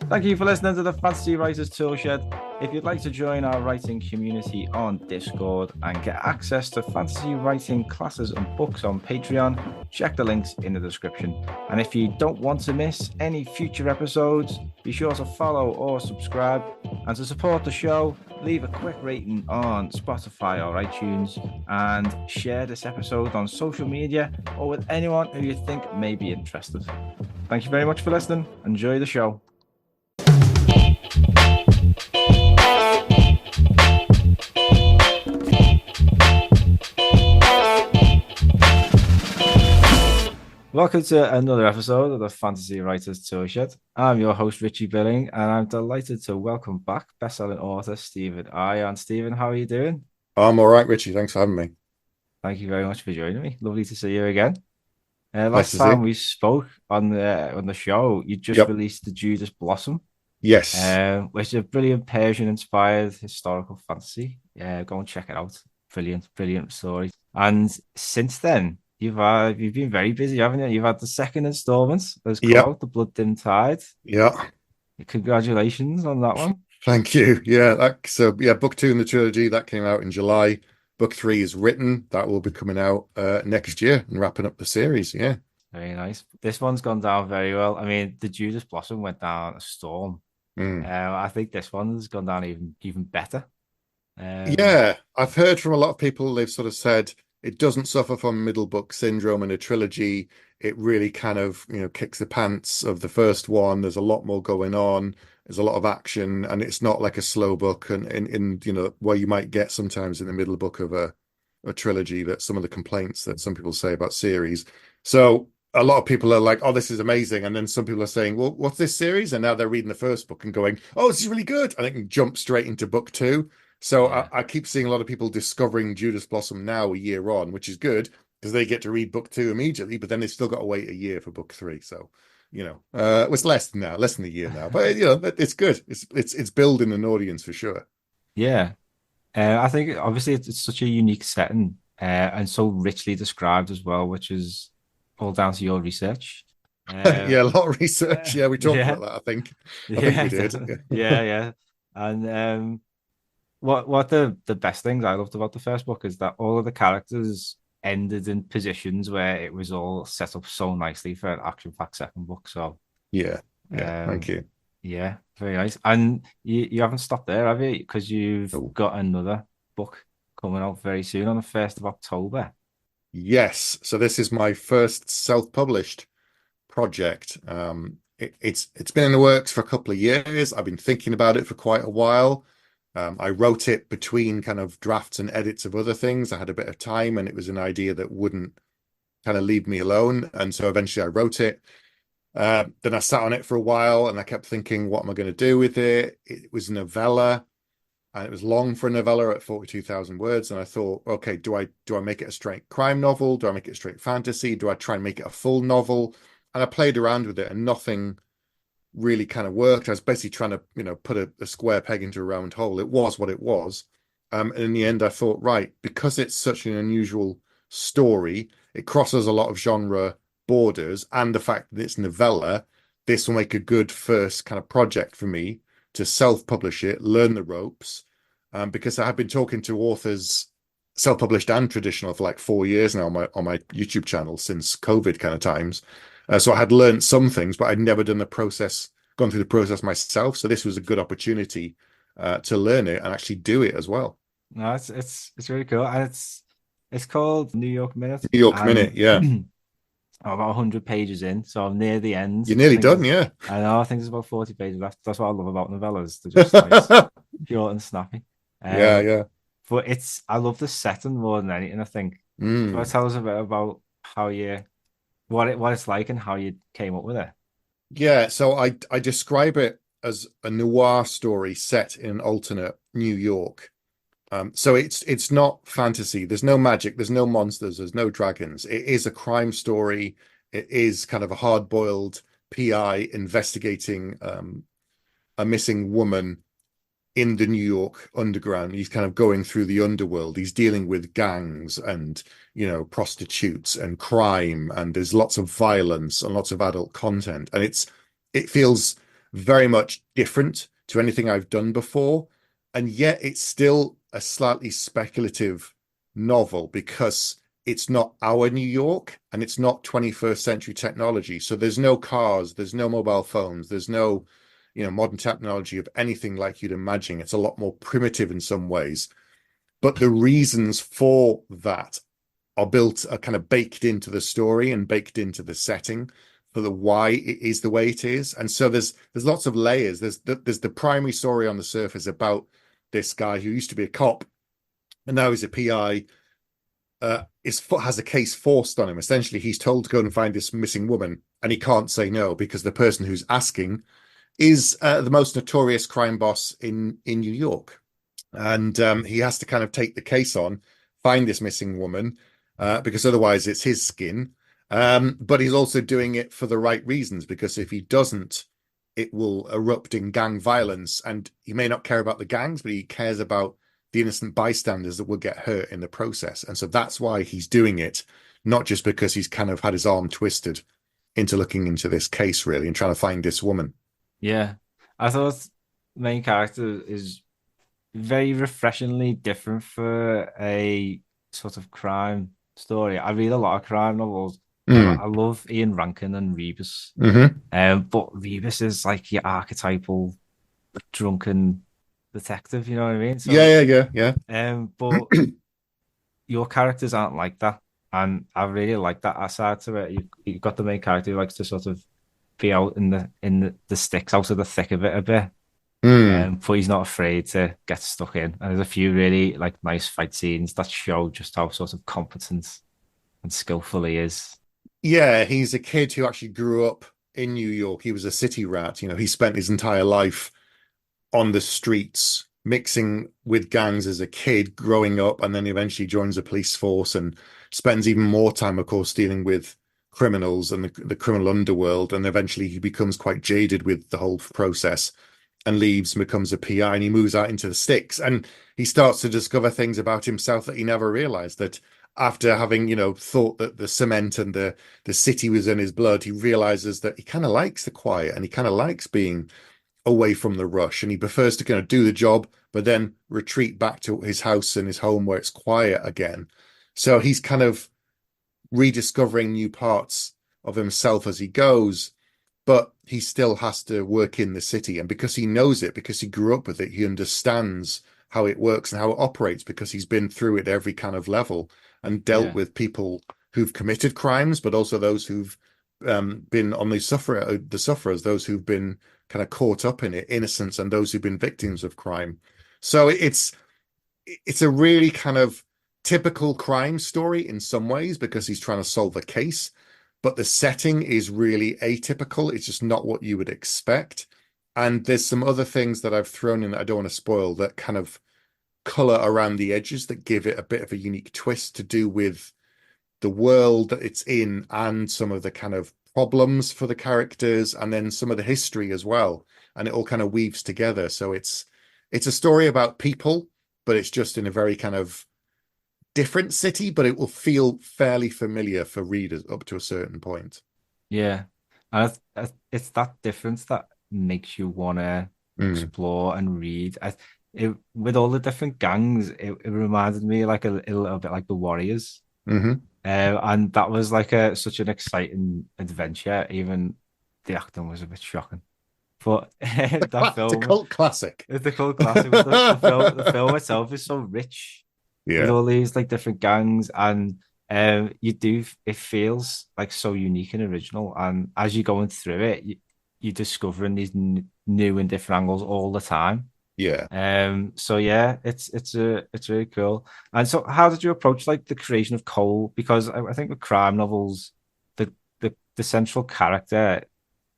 Thank you for listening to the Fantasy Writers Toolshed. If you'd like to join our writing community on Discord and get access to fantasy writing classes and books on Patreon, check the links in the description. And if you don't want to miss any future episodes, be sure to follow or subscribe. And to support the show, leave a quick rating on Spotify or iTunes and share this episode on social media or with anyone who you think may be interested. Thank you very much for listening. Enjoy the show. Welcome to another episode of the Fantasy Writers Toolshed. I'm your host, Richie Billing, and I'm delighted to welcome back bestselling author Stephen Aryan. Stephen, how are you doing? I'm all right, Richie. Thanks for having me. Thank you very much for joining me. Lovely to see you again. Nice Last to see time you. we spoke on the show, you just Yep. released the Judas Blossom, Yes. which is a brilliant Persian-inspired historical fantasy. Go and check it out. Brilliant, brilliant story. And since then, you've been very busy, haven't you? You've had the second installment that's come Yep. out, The Blood Dim Tide. Yeah. Congratulations on that one. Thank you. Yeah. Book two in the trilogy that came out in July. Book three is written. That will be coming out next year and wrapping up the series. Yeah. Very nice. This one's gone down very well. I mean, the Judas Blossom went down a storm. Mm. I think this one's gone down even better. Um, Yeah. I've heard from a lot of people, they've sort of said it doesn't suffer from middle book syndrome in a trilogy. It really kind of, kicks the pants of the first one. There's a lot more going on. There's a lot of action, and it's not like a slow book and where you might get sometimes in the middle book of a trilogy, that some of the complaints that some people say about series. So a lot of people are like, oh, this is amazing. And then some people are saying, well, what's this series? And now they're reading the first book and going, oh, this is really good. And they can jump straight into book two. So yeah. I keep seeing a lot of people discovering Judas Blossom now a year on, which is good because they get to read book two immediately, but then they've still got to wait a year for book three. So, it's less than that, less than a year now, but it's good. It's building an audience for sure. Yeah. I think obviously it's such a unique setting and so richly described as well, which is all down to your research. Yeah, a Um, lot of research. Yeah, we talked yeah, about that, I think. I think we yeah, did. definitely. Yeah, yeah. And what the best things I loved about the first book is that all of the characters ended in positions where it was all set up so nicely for an action-packed second book. So Yeah, yeah. Thank um, you. yeah, very nice. And you haven't stopped there, have you? Because you've Oh, got another book coming out very soon on the 1st of October. yes. So this is my first self-published project. It's been in the works for a couple of years. I've been thinking about it for quite a while. I wrote it between kind of drafts and edits of other things. I had a bit of time, and it was an idea that wouldn't kind of leave me alone. And so eventually I wrote it. Then I sat on it for a while, and I kept thinking, what am I going to do with it? It was a novella, and it was long for a novella at 42,000 words. And I thought, okay, do I make it a straight crime novel? Do I make it straight fantasy? Do I try and make it a full novel? And I played around with it, and nothing really kind of worked. I was basically trying to, put a square peg into a round hole. It was what it was. And in the end, I thought, right, because it's such an unusual story, it crosses a lot of genre borders, and the fact that it's novella, this will make a good first kind of project for me to self-publish it, learn the ropes, because I have been talking to authors, self-published and traditional, for like 4 years now on my YouTube channel since COVID kind of times. So I had learned some things, but I'd never gone through the process myself. So this was a good opportunity to learn it and actually do it as well. No, it's really cool, and it's called New York Minute, New York Minute, and yeah. I'm about 100 pages in, so I'm near the end. You're nearly done, yeah. I think there's about 40 pages left. That's what I love about novellas. They're just nice, short and snappy. Yeah, Um, yeah. but I love the setting more than anything. I think. Do you want to Mm. tell us a bit about how you what it's like and how you came up with it? Yeah, so I describe it as a noir story set in an alternate New York. So it's not fantasy. There's no magic, there's no monsters, there's no dragons. It is a crime story. It is kind of a hard-boiled PI investigating a missing woman in the New York underground. He's kind of going through the underworld. He's dealing with gangs and, prostitutes and crime, and there's lots of violence and lots of adult content. And it feels very much different to anything I've done before. And yet it's still a slightly speculative novel because it's not our New York and it's not 21st century technology. So there's no cars, there's no mobile phones, there's no, modern technology of anything like you'd imagine. It's a lot more primitive in some ways. But the reasons for that are kind of baked into the story and baked into the setting for the why it is the way it is. And so there's lots of layers. There's the primary story on the surface about this guy who used to be a cop and now he's a PI. Has a case forced on him. Essentially, he's told to go and find this missing woman, and he can't say no because the person who's asking is the most notorious crime boss in New York. And he has to kind of take the case on, find this missing woman, because otherwise it's his skin. But he's also doing it for the right reasons, because if he doesn't, it will erupt in gang violence. And he may not care about the gangs, but he cares about the innocent bystanders that will get hurt in the process. And so that's why he's doing it, not just because he's kind of had his arm twisted into looking into this case, really, and trying to find this woman. Yeah. I thought the main character is very refreshingly different for a sort of crime story. I read a lot of crime novels. Mm. I love Ian Rankin and Rebus. Mm-hmm. But Rebus is like your archetypal drunken detective, you know what I mean? So Yeah. but your characters aren't like that. And I really like that aside to it. You've got the main character who likes to sort of be out in the sticks, out of the thick of it a bit. Mm. But he's not afraid to get stuck in. And there's a few really like nice fight scenes that show just how sort of competent and skillful he is. Yeah, he's a kid who actually grew up in New York. He was a city rat. He spent his entire life on the streets, mixing with gangs as a kid, growing up, and then eventually joins the police force and spends even more time, of course, dealing with criminals and the criminal underworld. And eventually he becomes quite jaded with the whole process and leaves and becomes a PI, and he moves out into the sticks. And he starts to discover things about himself that he never realized, that after having, thought that the cement and the city was in his blood, he realizes that he kind of likes the quiet and he kind of likes being away from the rush, and he prefers to kind of do the job but then retreat back to his house and his home where it's quiet again. So he's kind of rediscovering new parts of himself as he goes, but he still has to work in the city. And because he knows it, because he grew up with it, he understands how it works and how it operates, because he's been through it every kind of level and dealt Yeah. with people who've committed crimes, but also those who've been on the sufferers, those who've been kind of caught up in it, innocents, and those who've been victims of crime. So it's a really kind of typical crime story in some ways, because he's trying to solve a case, but the setting is really atypical. It's just not what you would expect. And there's some other things that I've thrown in that I don't want to spoil, that kind of color around the edges that give it a bit of a unique twist to do with the world that it's in and some of the kind of problems for the characters and then some of the history as well. And it all kind of weaves together. So it's a story about people, but it's just in a very kind of different city, but it will feel fairly familiar for readers up to a certain point. Yeah. And it's that difference that makes you want to Mm. explore and read. With all the different gangs, it reminded me like a little bit like the Warriors. Hmm. And that was like such an exciting adventure. Even the acting was a bit shocking. But that It's a film, cult classic. it's the cult classic. But the film itself is so rich with Yeah, all these like different gangs, and it feels like so unique and original. And as you're going through it, you're discovering these new and different angles all the time. yeah. So yeah, it's really cool. And so, how did you approach like the creation of Cole? Because I think with crime novels, the central character,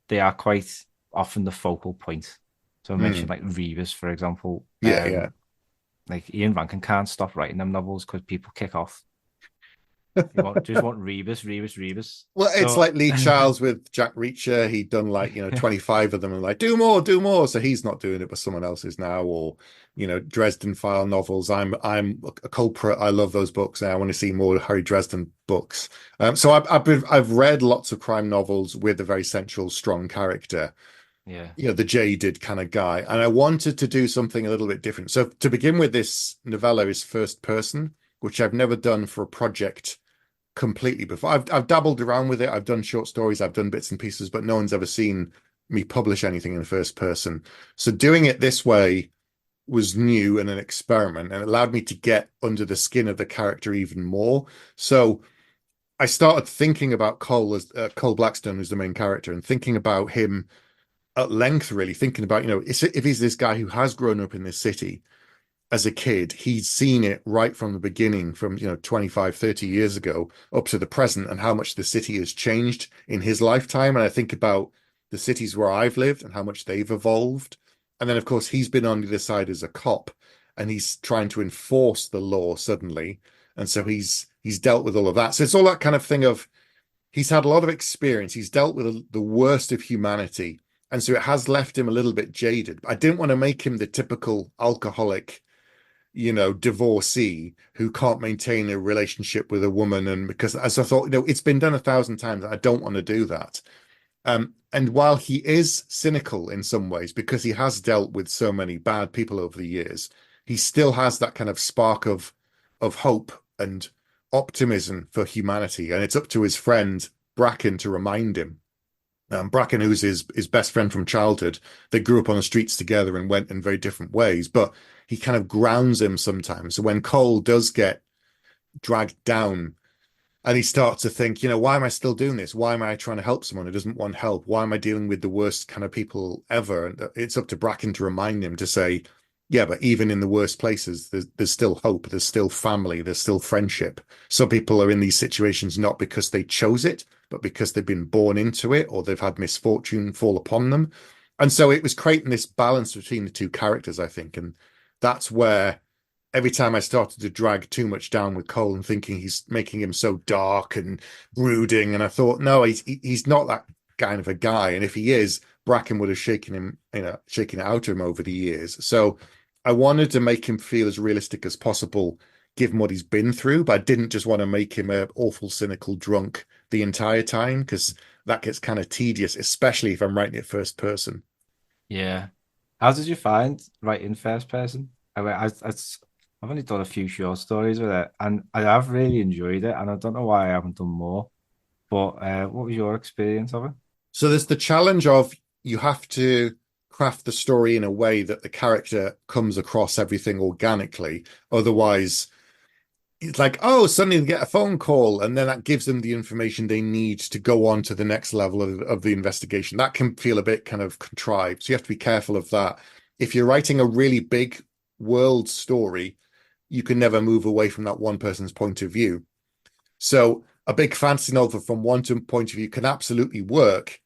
they are quite often the focal point. So I mentioned Mm. like Rebus, for example. Yeah. Like Ian Rankin can't stop writing them novels because people kick off. You just want Rebus. Well, it's So like Lee Charles with Jack Reacher. He'd done like, 25 of them and like, do more. So he's not doing it, but someone else is now. Or, Dresden File novels. I'm a culprit. I love those books. And I want to see more Harry Dresden books. So I've read lots of crime novels with a very central, strong character. Yeah. the jaded kind of guy. And I wanted to do something a little bit different. So to begin with, this novella is first person, which I've never done for a project completely before. I've dabbled around with it. I've done short stories, I've done bits and pieces, but no one's ever seen me publish anything in first person. So doing it this way was new and an experiment, and it allowed me to get under the skin of the character even more. So I started thinking about Cole as Cole Blackstone, who's the main character, and thinking about him at length, really thinking about, if he's this guy who has grown up in this city as a kid, he's seen it right from the beginning, from 25, 30 years ago up to the present, and how much the city has changed in his lifetime. And I think about the cities where I've lived and how much they've evolved. And then of course he's been on the other side as a cop, and he's trying to enforce the law suddenly. And so he's dealt with all of that. So it's all that kind of thing of, he's had a lot of experience. He's dealt with the worst of humanity. And so it has left him a little bit jaded. I didn't want to make him the typical alcoholic, divorcee who can't maintain a relationship with a woman. And because, as I thought, it's been done 1,000 times. I don't want to do that. And while he is cynical in some ways, because he has dealt with so many bad people over the years, he still has that kind of spark of hope and optimism for humanity. And it's up to his friend Bracken to remind him. Bracken, who's his best friend from childhood, they grew up on the streets together and went in very different ways, but he kind of grounds him sometimes. So when Cole does get dragged down and he starts to think, why am I still doing this? Why am I trying to help someone who doesn't want help? Why am I dealing with the worst kind of people ever? And it's up to Bracken to remind him to say, yeah, but even in the worst places, there's still hope. There's still family. There's still friendship. Some people are in these situations not because they chose it, but because they've been born into it, or they've had misfortune fall upon them. And so it was creating this balance between the two characters, I think. And that's where every time I started to drag too much down with Cole and thinking he's making him so dark and brooding, and I thought, no, he's not that kind of a guy. And if he is, Bracken would have shaken him, shaken it out of him over the years. So I wanted to make him feel as realistic as possible, given what he's been through, but I didn't just want to make him an awful, cynical drunk the entire time, because that gets kind of tedious, especially if I'm writing it first person. Yeah. How did you find writing first person? I've only done a few short stories with it, and I have really enjoyed it, and I don't know why I haven't done more. But what was your experience of it? So there's the challenge of, you have to craft the story in a way that the character comes across everything organically. Otherwise, it's like, oh, suddenly they get a phone call, and then that gives them the information they need to go on to the next level of the investigation. That can feel a bit kind of contrived. So you have to be careful of that. If you're writing a really big world story, you can never move away from that one person's point of view. So a big fantasy novel from one point of view can absolutely work,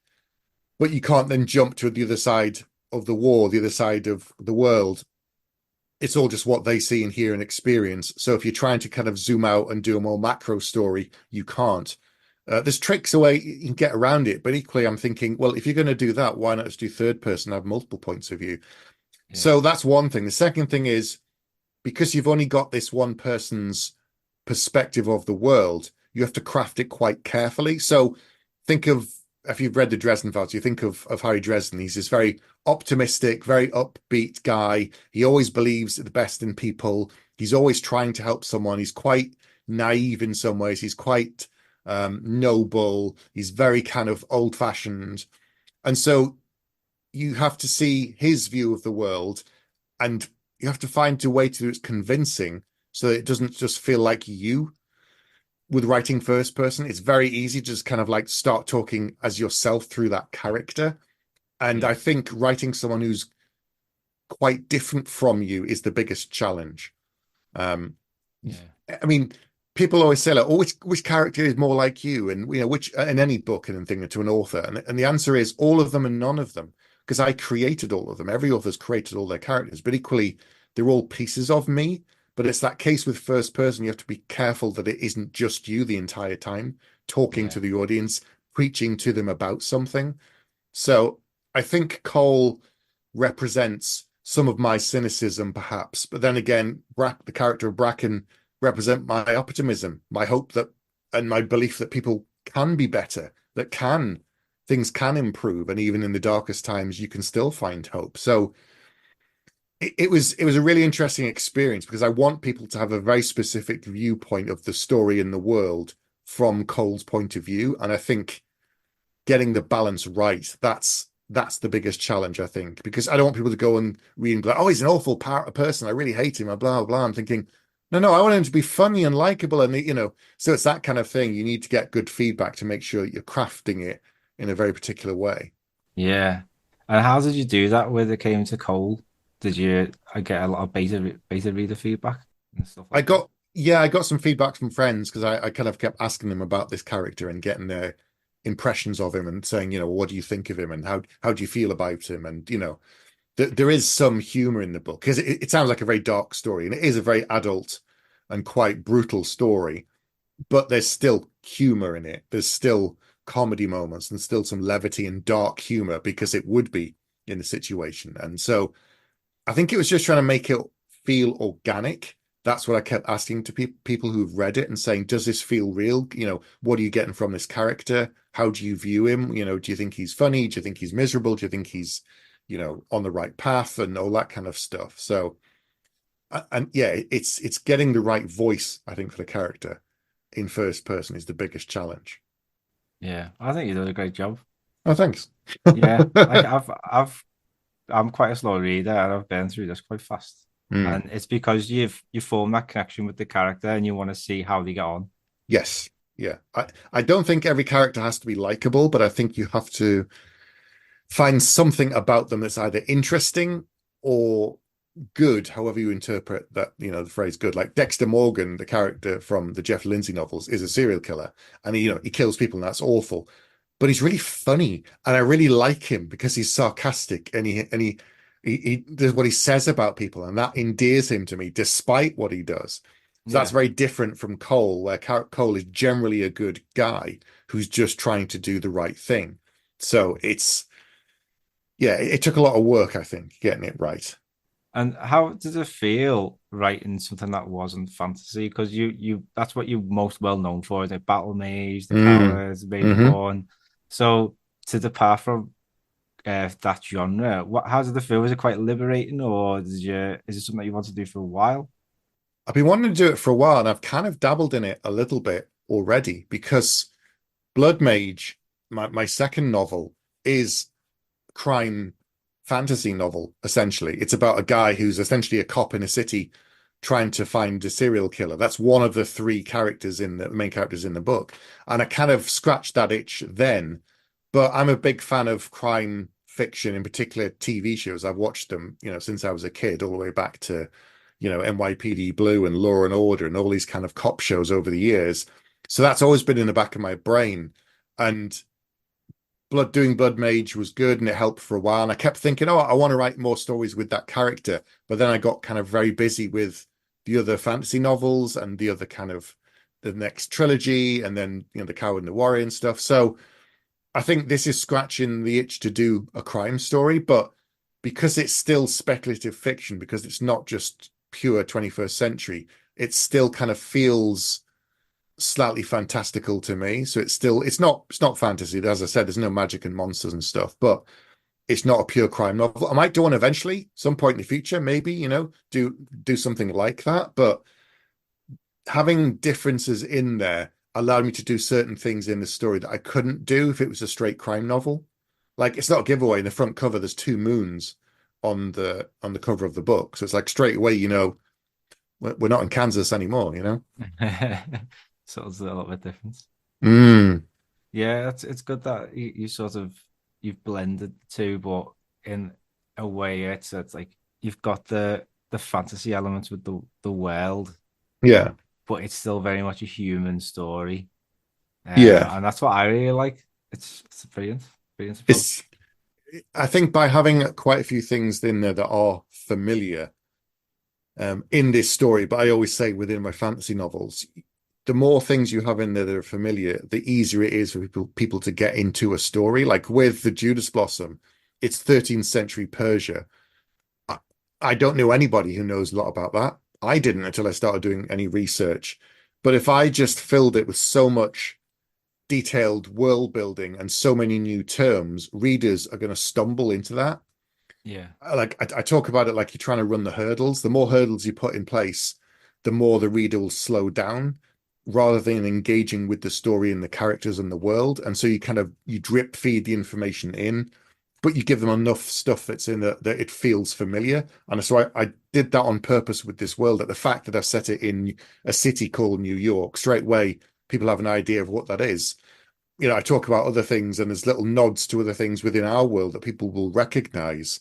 but you can't then jump to the other side of the war, the other side of the world. It's all just what they see and hear and experience. So if you're trying to kind of zoom out and do a more macro story, you can't. There's tricks away you can get around it, but equally I'm thinking, well, if you're going to do that, why not just do third person, have multiple points of view? Yeah. So that's one thing. The second thing is, because you've only got this one person's perspective of the world, you have to craft it quite carefully. So think of, if you've read the Dresden Files, you think of Harry Dresden. He's this very optimistic, very upbeat guy. He always believes the best in people. He's always trying to help someone. He's quite naive in some ways. He's quite noble. He's very kind of old-fashioned. And so you have to see his view of the world, and you have to find a way to do it convincing, so that it doesn't just feel like you. With writing first person, it's very easy to just kind of like start talking as yourself through that character. And Yeah. I think writing someone who's quite different from you is the biggest challenge. Um, Yeah. I mean, people always say, like, oh, which character is more like you? And, which, in any book and thing to an author. And the answer is all of them and none of them, because I created all of them. Every author's created all their characters, but equally, they're all pieces of me. But it's that case with first person. You have to be careful that it isn't just you the entire time talking Yeah. to the audience, preaching to them about something. So I think Cole represents some of my cynicism, perhaps. But then again, the character of Bracken represent my optimism, my hope that, and my belief that people can be better, that can things can improve, and even in the darkest times, you can still find hope. So it was a really interesting experience because I want people to have a very specific viewpoint of the story in the world from Cole's point of view, and I think getting the balance right, that's the biggest challenge, I think, because I don't want people to go and read and be like, oh, he's an awful person, I really hate him, blah blah blah. I'm thinking, no, I want him to be funny and likable, and so it's that kind of thing. You need to get good feedback to make sure that you're crafting it in a very particular way. Yeah. And how did you do that when it came to Cole? Did you get a lot of beta reader feedback and stuff I like that? got Yeah, I got some feedback from friends because I kind of kept asking them about this character and getting their impressions of him and saying, what do you think of him and how do you feel about him? And there is some humor in the book because it sounds like a very dark story, and it is a very adult and quite brutal story, but there's still humor in it. There's still comedy moments and still some levity and dark humor because it would be in the situation. And so I think it was just trying to make it feel organic. That's what I kept asking to people who've read it and saying, does this feel real? What are you getting from this character? How do you view him? Do you think he's funny? Do you think he's miserable? Do you think he's, on the right path and all that kind of stuff? So, and yeah, it's getting the right voice, I think, for the character in first person is the biggest challenge. Yeah, I think you did a great job. Oh, thanks. Yeah, like I'm quite a slow reader and I've been through this quite fast. Mm, And it's because you form that connection with the character and you want to see how they get on. yes. Yeah. I don't think every character has to be likable, but I think you have to find something about them that's either interesting or good, however you interpret that, the phrase good. Like Dexter Morgan, the character from the Jeff Lindsay novels, is a serial killer, and he kills people, and that's awful. But he's really funny, and I really like him because he's sarcastic, and he does what he says about people, and that endears him to me, despite what he does. So that's Yeah. very different from Cole, where Cole is generally a good guy who's just trying to do the right thing. So yeah, it took a lot of work, I think, getting it right. And how did it feel writing something that wasn't fantasy? Because you that's what you're most well known for, the battle mage, the Mm. cowards, the Hmm. Mageborn. So to depart from that genre, how did it feel? Was it quite liberating, or is it something that you want to do for a while? I've been wanting to do it for a while, and I've kind of dabbled in it a little bit already because Blood Mage, my second novel, is crime fantasy novel, essentially. It's about a guy who's essentially a cop in a city trying to find a serial killer. That's one of the three characters in the main characters in the book. And I kind of scratched that itch then. But I'm a big fan of crime fiction, in particular TV shows. I've watched them, since I was a kid, all the way back to, NYPD Blue and Law and Order and all these kind of cop shows over the years. So that's always been in the back of my brain. And doing Blood Mage was good and it helped for a while. And I kept thinking, oh, I want to write more stories with that character. But then I got kind of very busy with the other fantasy novels and the other kind of the next trilogy, and then the Coward and the Warrior and stuff. So I think this is scratching the itch to do a crime story, but because it's still speculative fiction, because it's not just pure 21st century, it still kind of feels slightly fantastical to me. So it's not fantasy. As I said, there's no magic and monsters and stuff, but it's not a pure crime novel. I might do one eventually, some point in the future, maybe, do something like that. But having differences in there allowed me to do certain things in the story that I couldn't do if it was a straight crime novel. Like it's not a giveaway. In the front cover, there's two moons on the cover of the book. So it's like straight away, we're not in Kansas anymore. So it's a little bit different. Mm, Yeah, it's good that you sort of you've blended the two, but in a way, it's like you've got the fantasy elements with the world, yeah. but it's still very much a human story, Yeah. and that's what I really like. It's a brilliant approach. It's I think by having quite a few things in there that are familiar in this story, but I always say within my fantasy novels, the more things you have in there that are familiar, the easier it is for people to get into a story. Like with the Judas Blossom, it's 13th century Persia. I, I don't know anybody who knows a lot about that. I didn't until I started doing any research. But if I just filled it with so much detailed world building and so many new terms, readers are going to stumble into that. Yeah. Like I talk about it like you're trying to run the hurdles. The more hurdles you put in place, the more the reader will slow down rather than engaging with the story and the characters and the world. And so you drip feed the information in, but you give them enough stuff that's in it that it feels familiar. And so I did that on purpose with this world. That the fact that I've set it in a city called New York, straight away people have an idea of what that is. I talk about other things and there's little nods to other things within our world that people will recognize.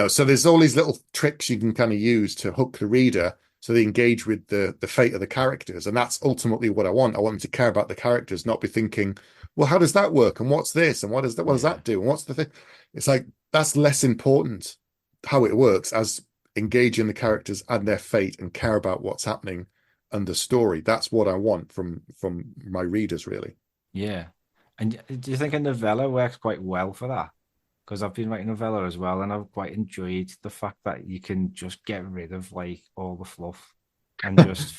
So there's all these little tricks you can kind of use to hook the reader so they engage with the fate of the characters. And that's ultimately what I want. I want them to care about the characters, not be thinking, well, how does that work? And what's this? And what does Yeah. that do? And what's the thing? It's like that's less important how it works as engaging the characters and their fate and care about what's happening and the story. That's what I want from my readers, really. Yeah. And do you think a novella works quite well for that? Because I've been writing novella as well, and I've quite enjoyed the fact that you can just get rid of like all the fluff and just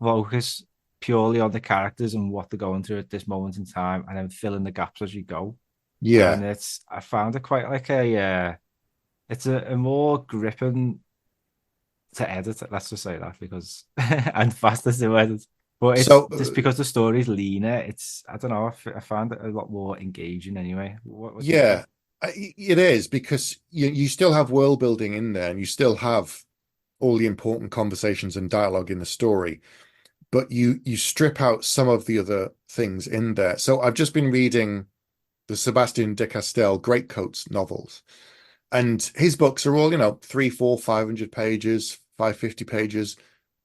focus purely on the characters and what they're going through at this moment in time, and then fill in the gaps as you go. Yeah. And I found it quite like it's a more gripping to edit. Let's just say that because and faster to edit. But it's So just because the story's leaner. I don't know. I found it a lot more engaging anyway. What do you think? yeah, it is because you still have world building in there and you still have all the important conversations and dialogue in the story, but you strip out some of the other things in there. So I've just been reading the Sebastian de Castell Greatcoats novels, and his books are all, 3, 4, 500 pages, 550 pages,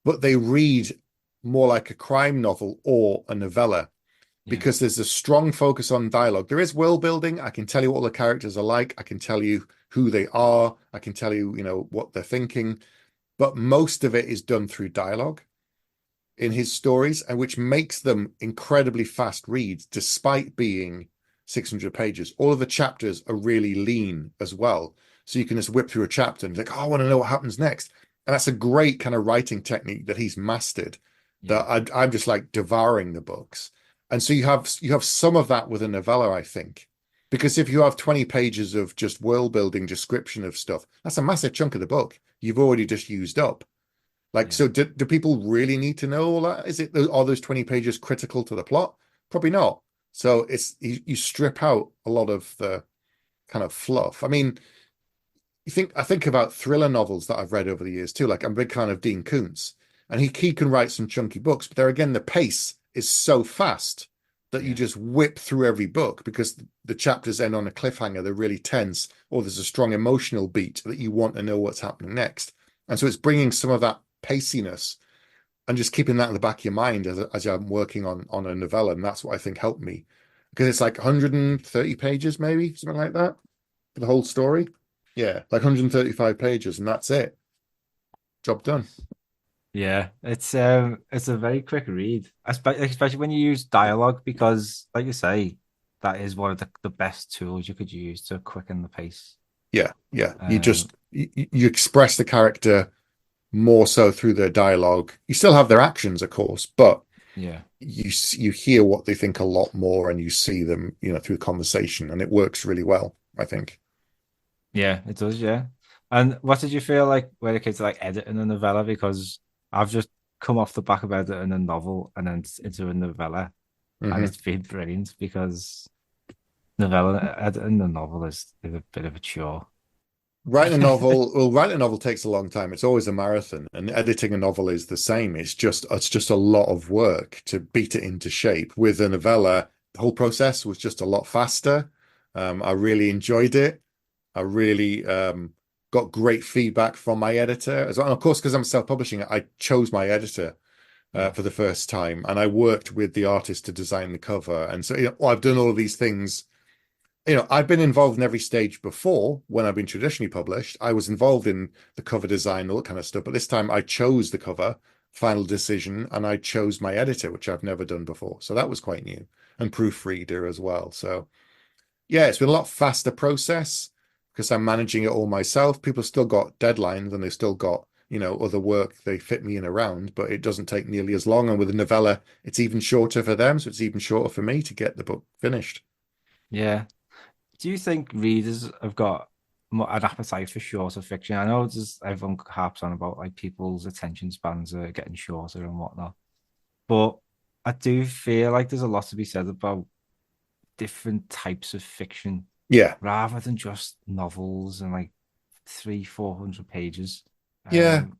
but they read more like a crime novel or a novella Yeah, because there's a strong focus on dialogue. There is world building. I can tell you what all the characters are like. I can tell you who they are. I can tell you, what they're thinking. But most of it is done through dialogue in his stories, and which makes them incredibly fast reads, despite being 600 pages. All of the chapters are really lean as well. So you can just whip through a chapter and be like, oh, I want to know what happens next. And that's a great kind of writing technique that he's mastered, yeah, that I'm just like devouring the books. And so you have some of that with a novella, I think. Because if you have 20 pages of just world building description of stuff, that's a massive chunk of the book you've already just used up. Like, yeah, so do people really need to know all that? Are those 20 pages critical to the plot? Probably not. So you strip out a lot of the kind of fluff. I mean, I think about thriller novels that I've read over the years too. Like I'm a big fan of Dean Koontz, and he can write some chunky books, but there again, the pace is so fast that you yeah, just whip through every book because the chapters end on a cliffhanger. They're really tense, or there's a strong emotional beat that you want to know what's happening next. And so it's bringing some of that paciness and just keeping that in the back of your mind as I'm working on a novella. And that's what I think helped me because it's like 130 pages, maybe something like that for the whole story. Yeah, like 135 pages, and that's it. Job done. yeah. It's a very quick read, especially when you use dialogue, because, like you say, that is one of the best tools you could use to quicken the pace. Yeah, yeah. Um, You express the character more so through their dialogue. You still have their actions, of course, but yeah. you hear what they think a lot more, and you see them, through conversation, and it works really well, I think. Yeah, it does, yeah. And what did you feel like when it came to like editing a novella? Because I've just come off the back of editing a novel and then into a novella, and Hmm. it's been brilliant because novella editing a novel is a bit of a chore. Writing a novel takes a long time. It's always a marathon, and editing a novel is the same. It's just a lot of work to beat it into shape. With a novella, the whole process was just a lot faster. I really enjoyed it. I really got great feedback from my editor as well. And of course, because I'm self-publishing it, I chose my editor Yeah, for the first time, and I worked with the artist to design the cover. And so, I've done all of these things. I've been involved in every stage before when I've been traditionally published. I was involved in the cover design, all that kind of stuff. But this time I chose the cover, final decision, and I chose my editor, which I've never done before. So that was quite new, and proofreader as well. So yeah, it's been a lot faster process because I'm managing it all myself. People still got deadlines and they've still got other work, they fit me in around, but it doesn't take nearly as long. And with a novella, it's even shorter for them, so it's even shorter for me to get the book finished. Yeah. Do you think readers have got an appetite for shorter fiction? I know there's everyone harps on about like people's attention spans are getting shorter and whatnot, but I do feel like there's a lot to be said about different types of fiction Yeah. rather than just novels and like 300-400 pages. Yeah. Um,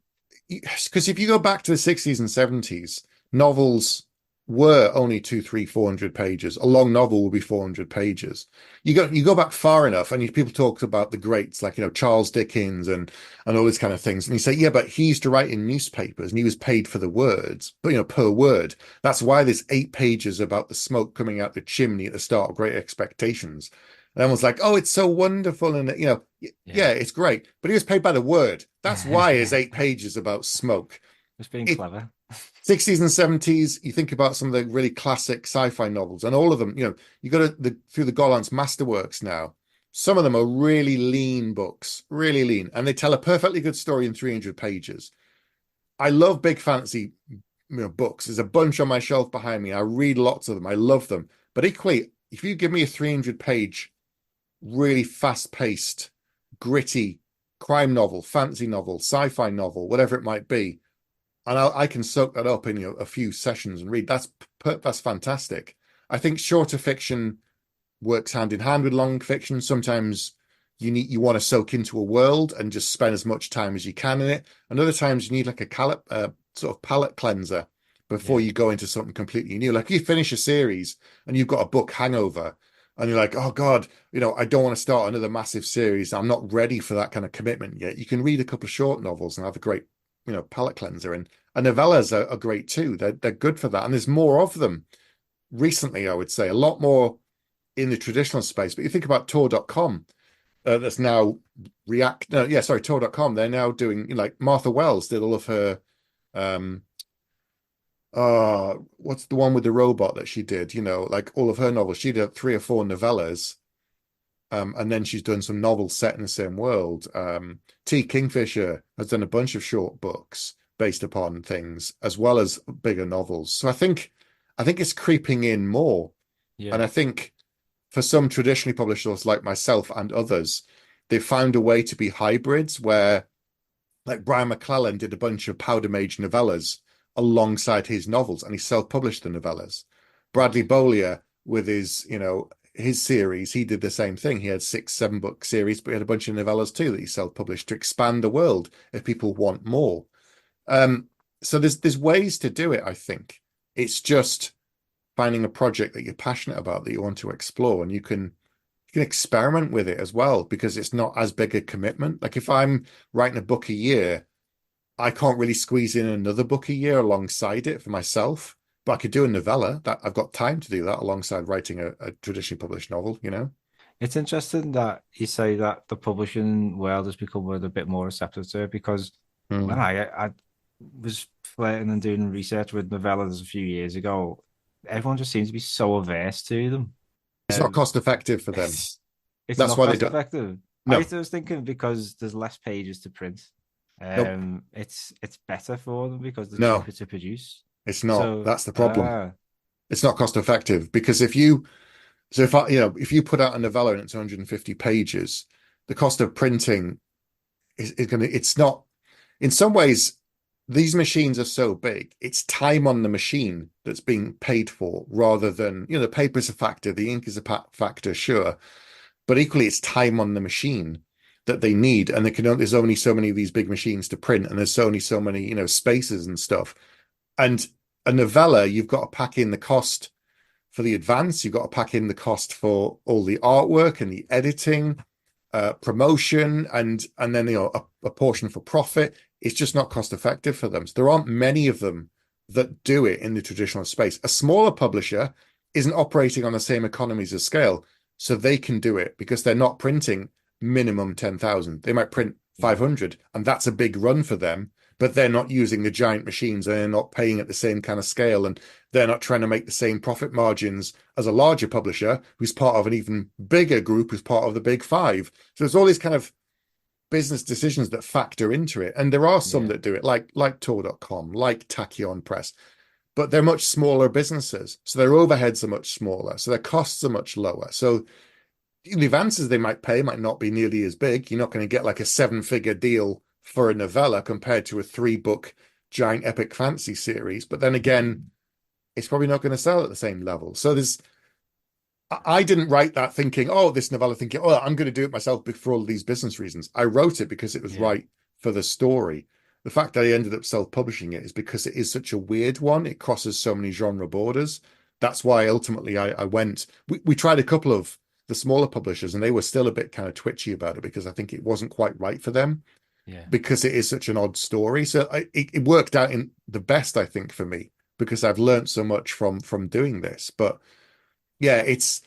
Because if you go back to the 60s and 70s, novels were only two, three, 400 pages. A long novel will be 400 pages. You go back far enough, and people talk about the greats like Charles Dickens and all these kind of things, and you say, yeah, but he used to write in newspapers and he was paid for the words, but per word. That's why there's 8 pages about the smoke coming out the chimney at the start of Great Expectations. And everyone's like, oh, it's so wonderful, and yeah, yeah. it's great, but he was paid by the word. That's why it's 8 pages about smoke. Just being It clever. 60s and 70s, you think about some of the really classic sci-fi novels, and all of them, you go through the Gollancz masterworks now. Some of them are really lean books, really lean, and they tell a perfectly good story in 300 pages. I love big fantasy, books. There's a bunch on my shelf behind me. I read lots of them. I love them. But equally, if you give me a 300-page really fast-paced, gritty crime novel, fantasy novel, sci-fi novel, whatever it might be, and I can soak that up in a few sessions and read. That's fantastic. I think shorter fiction works hand in hand with long fiction. Sometimes you want to soak into a world and just spend as much time as you can in it. And other times you need like a sort of palate cleanser before Yeah. you go into something completely new. Like you finish a series and you've got a book hangover, and you're like, oh God, I don't want to start another massive series. I'm not ready for that kind of commitment yet. You can read a couple of short novels and have a great, palate cleanser. And novellas are great too. They're good for that. And there's more of them recently, I would say, a lot more in the traditional space. But you think about Tor.com, that's now React. No, yeah, sorry, Tor.com. They're now doing, like Martha Wells did all of her um what's the one with the robot that she did, like all of her novels. She did 3 or 4 novellas. And then she's done some novels set in the same world. T. Kingfisher has done a bunch of short books based upon things as well as bigger novels. So I think it's creeping in more. And Yeah. I think for some traditionally published authors like myself and others, they've found a way to be hybrids where, like Brian McClellan did a bunch of Powder Mage novellas alongside his novels, and he self-published the novellas. Bradley Beaulieu with his series, he did the same thing. He had 6, 7 book series, but he had a bunch of novellas too that he self-published to expand the world if people want more. So there's ways to do it, I think. It's just finding a project that you're passionate about, that you want to explore, and you can experiment with it as well, because it's not as big a commitment. Like if I'm writing a book a year, I can't really squeeze in another book a year alongside it for myself. But I could do a novella. That I've got time to do that alongside writing a traditionally published novel. It's interesting that you say that the publishing world has become a bit more receptive to it because when Hmm. I was flirting and doing research with novellas a few years ago, everyone just seems to be so averse to them. It's not cost effective for them. It's it's That's not why they cost don't. effective. I No, was thinking because there's less pages to print. nope, It's better for them because they're no, cheaper to produce. it's not. So, That's the problem. It's not cost effective because if you put out a novella and it's 150 pages, the cost of printing it's not, in some ways, these machines are so big, it's time on the machine that's being paid for rather than, the paper is a factor, the ink is a factor, sure. But equally, it's time on the machine that they need. And there's only so many of these big machines to print, and there's only so many, spaces and stuff. And a novella, you've got to pack in the cost for the advance, you've got to pack in the cost for all the artwork and the editing, promotion, and then a portion for profit. It's just not cost effective for them. So there aren't many of them that do it in the traditional space. A smaller publisher isn't operating on the same economies of scale, so they can do it because they're not printing minimum 10,000. They might print yeah, 500, and that's a big run for them, but they're not using the giant machines, and they're not paying at the same kind of scale, and they're not trying to make the same profit margins as a larger publisher who's part of an even bigger group, who's part of the big five. So there's all these kind of business decisions that factor into it. And there are some Yeah. that do it, like Tor.com, like Tachyon Press, but they're much smaller businesses. So their overheads are much smaller. So their costs are much lower. So the advances they might pay might not be nearly as big. You're not going to get like a 7-figure deal for a novella compared to a 3-book giant epic fantasy series. But then again, it's probably not going to sell at the same level. So I didn't write that thinking, oh, this novella thinking, oh, I'm going to do it myself for all of these business reasons. I wrote it because it was Yeah. right for the story. The fact that I ended up self-publishing it is because it is such a weird one. It crosses so many genre borders. That's why ultimately I went. We tried a couple of the smaller publishers and they were still a bit kind of twitchy about it because I think it wasn't quite right for them Yeah. because it is such an odd story. So it worked out in the best, I think, for me because I've learned so much from doing this. But yeah, it's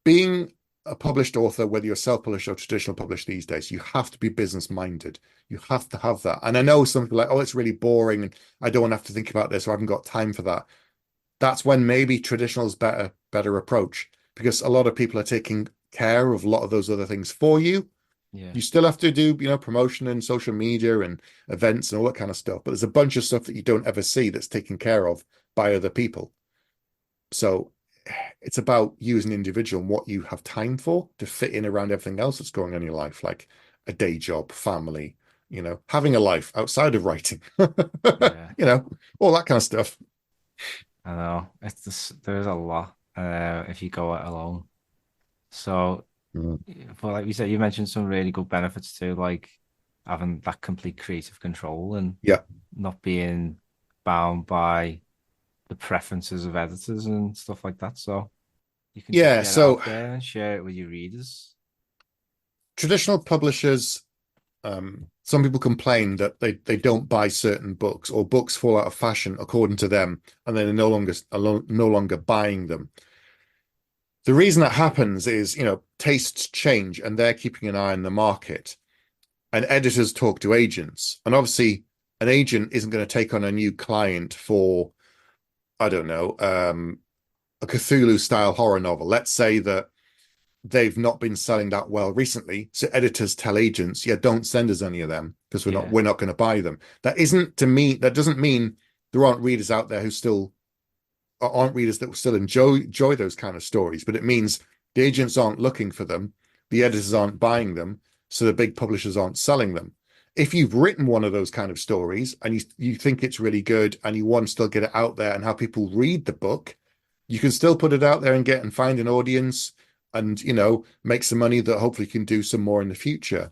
being a published author, whether you're self-published or traditional published these days, you have to be business minded. You have to have that. And I know some people are like, oh, it's really boring and I don't want to have to think about this or I haven't got time for that. That's when maybe traditional is better approach because a lot of people are taking care of a lot of those other things for you. Yeah. You still have to do, promotion and social media and events and all that kind of stuff, but there's a bunch of stuff that you don't ever see that's taken care of by other people. So it's about you as an individual and what you have time for to fit in around everything else that's going on in your life, like a day job, family, having a life outside of writing, Yeah. all that kind of stuff. I know. It's just, there's a lot if you go it alone. So, Mm. but like we said, you mentioned some really good benefits too, like having that complete creative control and Yeah. not being bound by the preferences of editors and stuff like that. So you can just Yeah. get it So out there and share it with your readers. traditional publishers, some people complain that they don't buy certain books or books fall out of fashion according to them, and they're no longer buying them. The reason that happens is, tastes change and they're keeping an eye on the market. And editors talk to agents. And obviously, an agent isn't going to take on a new client for, I don't know, a Cthulhu style horror novel. Let's say that they've not been selling that well recently. So editors tell agents, yeah, don't send us any of them because we're not Yeah. we're not going to buy them. That doesn't mean there aren't readers out there who still aren't readers that will still enjoy those kind of stories, but it means the agents aren't looking for them, the editors aren't buying them, so the big publishers aren't selling them. If you've written one of those kind of stories and you think it's really good and you want to still get it out there and have people read the book, you can still put it out there and find an audience and make some money that hopefully can do some more in the future.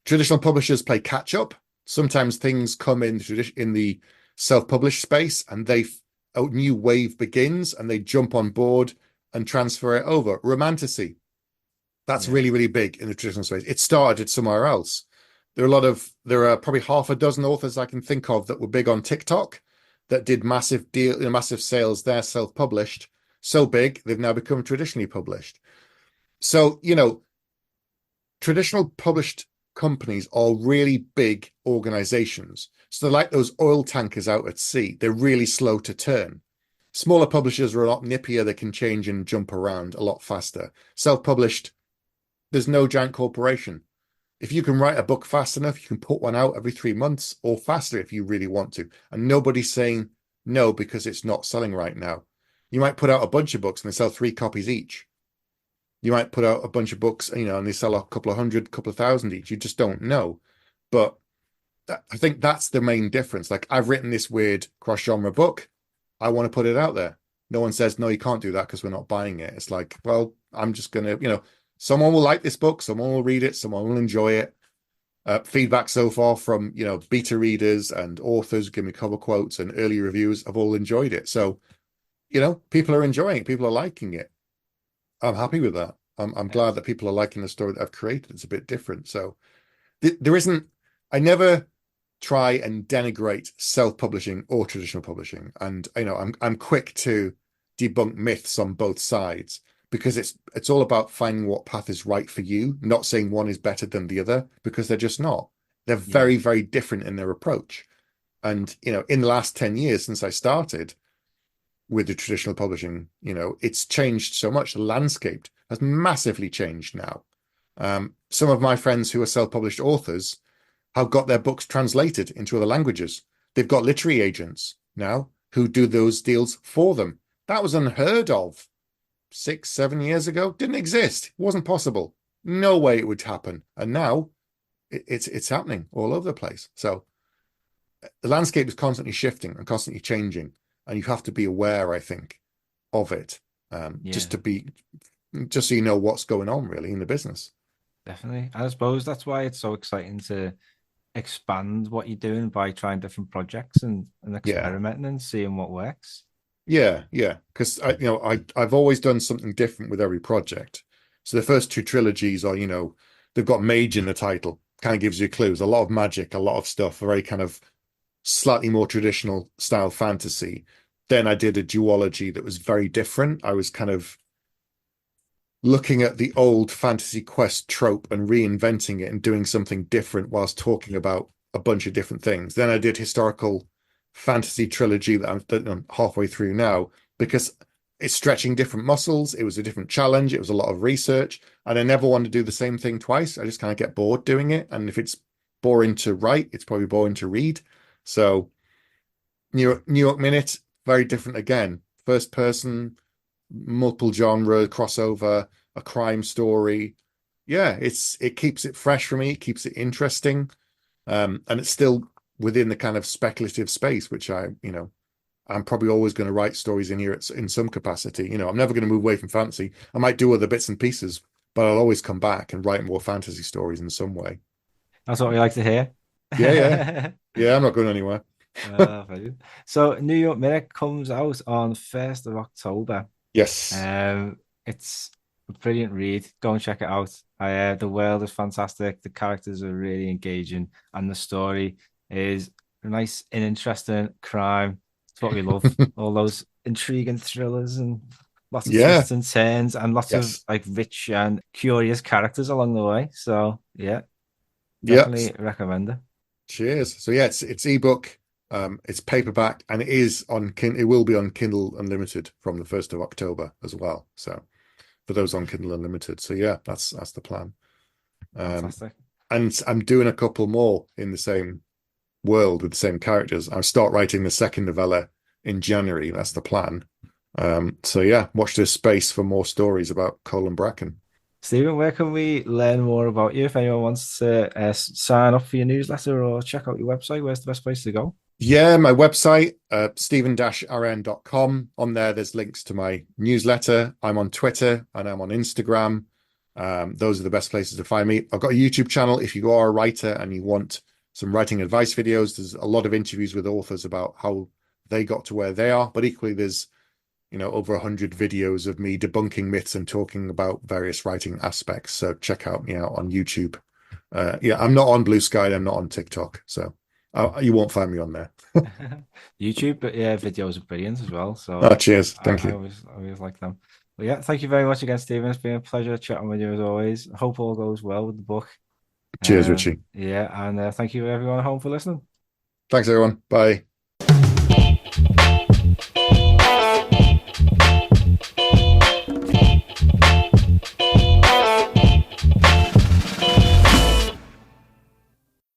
Traditional publishers play catch up. Sometimes things come in the self-published space and a new wave begins and they jump on board and transfer it over. Romantasy, that's Yeah. really, really big in the traditional space. It started somewhere else. There are probably half a dozen authors I can think of that were big on TikTok that did massive sales there, self-published, so big they've now become traditionally published. So, traditional published companies are really big organizations. So they're like those oil tankers out at sea. They're really slow to turn. Smaller publishers are a lot nippier. They can change and jump around a lot faster. Self-published, there's no giant corporation. If you can write a book fast enough, you can put one out every 3 months or faster if you really want to. And nobody's saying no because it's not selling right now. You might put out a bunch of books and they sell 3 copies each. You might put out a bunch of books, and they sell a couple of hundred, couple of thousand each. You just don't know. But I think that's the main difference. Like, I've written this weird cross-genre book. I want to put it out there. No one says, no, you can't do that because we're not buying it. It's like, well, I'm just going to, someone will like this book. Someone will read it. Someone will enjoy it. Feedback so far from, beta readers and authors, give me cover quotes and early reviews have all enjoyed it. So, people are enjoying it. People are liking it. I'm happy with that. I'm glad that people are liking the story that I've created. It's a bit different. So there isn't, I never try and denigrate self-publishing or traditional publishing. And I'm quick to debunk myths on both sides because it's all about finding what path is right for you, not saying one is better than the other because they're just not. They're Yeah. very, very different in their approach. And in the last 10 years since I started with the traditional publishing, it's changed so much. The landscape has massively changed now. some of my friends who are self-published authors have got their books translated into other languages. They've got literary agents now who do those deals for them. That was unheard of 6, 7 years ago. Didn't exist. It wasn't possible. No way it would happen. And now it's happening all over the place. So the landscape is constantly shifting and constantly changing, and you have to be aware, I think, of it, Yeah, just so you know what's going on really in the business. definitely. And I suppose that's why it's so exciting to expand what you're doing by trying different projects and Yeah, experimenting and seeing what works. yeah. Because I've always done something different with every project. So the first two trilogies are, they've got mage in the title, kind of gives you clues. A lot of magic, a lot of stuff, very kind of slightly more traditional style fantasy. Then I did a duology that was very different. I was kind of looking at the old fantasy quest trope and reinventing it and doing something different whilst talking about a bunch of different things. Then I did historical fantasy trilogy that I'm halfway through now because it's stretching different muscles. It was a different challenge. It was a lot of research, and I never want to do the same thing twice. I just kind of get bored doing it. And if it's boring to write, it's probably boring to read. So New York Minute, very different again. First person, multiple genre crossover, a crime story. Yeah, it keeps it fresh for me, it keeps it interesting. And it's still within the kind of speculative space, which I'm probably always going to write stories in here in some capacity. I'm never going to move away from fantasy. I might do other bits and pieces, but I'll always come back and write more fantasy stories in some way. That's what we like to hear. Yeah. Yeah, I'm not going anywhere. Brilliant. So New York Minute comes out on 1st of October. Yes. It's a brilliant read. Go and check it out. The world is fantastic. The characters are really engaging, and the story is nice and interesting crime. It's what we love. All those intriguing thrillers and lots of Yeah. twists and turns and lots of Yes. like rich and curious characters along the way. So yeah, Yep. definitely recommend it. Cheers. So yeah, it's ebook, it's paperback, and it will be on Kindle Unlimited from the 1st of October as well. So for those on Kindle Unlimited. So yeah, that's the plan. Um, Fantastic. and I'm doing a couple more in the same world with the same characters. I'll start writing the second novella in January. That's the plan. So yeah, watch this space for more stories about Colin Bracken. Stephen, where can we learn more about you? If anyone wants to sign up for your newsletter or check out your website, where's the best place to go? Yeah, my website, stephen-aryan.com. On there, there's links to my newsletter. I'm on Twitter and I'm on Instagram. Those are the best places to find me. I've got a YouTube channel. If you are a writer and you want some writing advice videos, there's a lot of interviews with authors about how they got to where they are. But equally, there's over 100 videos of me debunking myths and talking about various writing aspects. So check out me out on YouTube. Yeah, I'm not on Blue Sky. I'm not on TikTok. So you won't find me on there. YouTube, but yeah, videos are brilliant as well. Oh, So cheers. I, Thank I you. always like them. But yeah, thank you very much again, Stephen. It's been a pleasure chatting with you as always. I hope all goes well with the book. Cheers, Richie. Yeah, and thank you everyone at home for listening. Thanks, everyone. Bye.